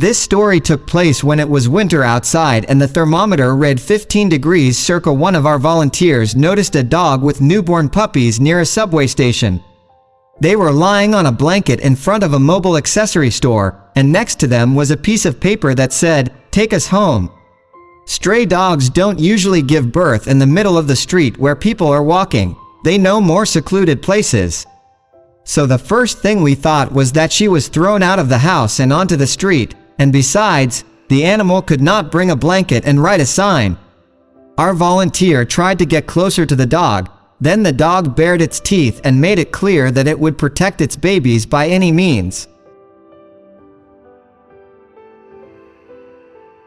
This story took place when it was winter outside and the thermometer read 15 degrees. Circa one of our volunteers noticed a dog with newborn puppies near a subway station. They were lying on a blanket in front of a mobile accessory store, and next to them was a piece of paper that said, "Take us home." Stray dogs don't usually give birth in the middle of the street where people are walking. They know more secluded places. So the first thing we thought was that she was thrown out of the house and onto the street, and besides, the animal could not bring a blanket and write a sign. Our volunteer tried to get closer to the dog, then the dog bared its teeth and made it clear that it would protect its babies by any means.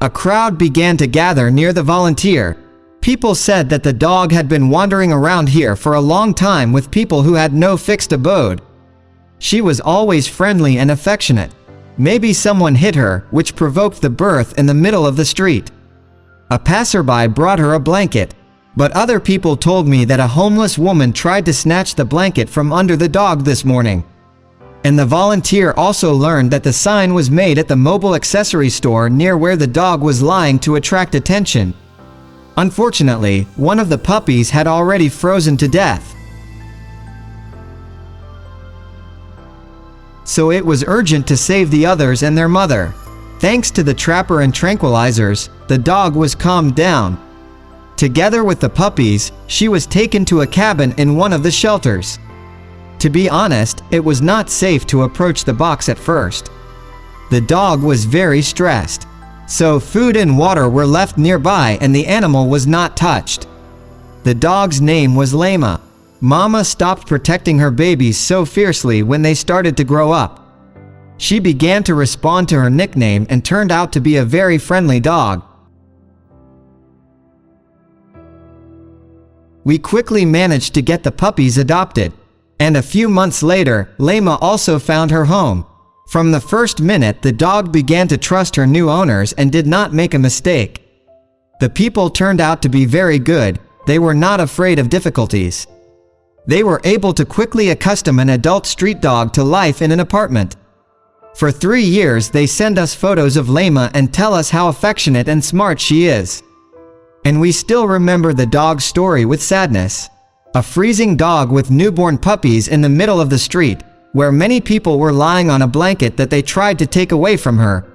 A crowd began to gather near the volunteer. People said that the dog had been wandering around here for a long time with people who had no fixed abode. She was always friendly and affectionate. Maybe someone hit her, which provoked the birth in the middle of the street. A passerby brought her a blanket, but other people told me that a homeless woman tried to snatch the blanket from under the dog this morning. And the volunteer also learned that the sign was made at the mobile accessory store near where the dog was lying to attract attention. Unfortunately, one of the puppies had already frozen to death. So it was urgent to save the others and their mother. Thanks to the trapper and tranquilizers, the dog was calmed down. Together with the puppies, she was taken to a cabin in one of the shelters. To be honest, it was not safe to approach the box at first. The dog was very stressed. So food and water were left nearby and the animal was not touched. The dog's name was Lama. Mama stopped protecting her babies so fiercely when they started to grow up. She began to respond to her nickname and turned out to be a very friendly dog. We quickly managed to get the puppies adopted. And a few months later, Lama also found her home. From the first minute, the dog began to trust her new owners and did not make a mistake. The people turned out to be very good. They were not afraid of difficulties. They were able to quickly accustom an adult street dog to life in an apartment. For 3 years, they send us photos of Lama and tell us how affectionate and smart she is. And we still remember the dog's story with sadness. A freezing dog with newborn puppies in the middle of the street, where many people were lying on a blanket that they tried to take away from her.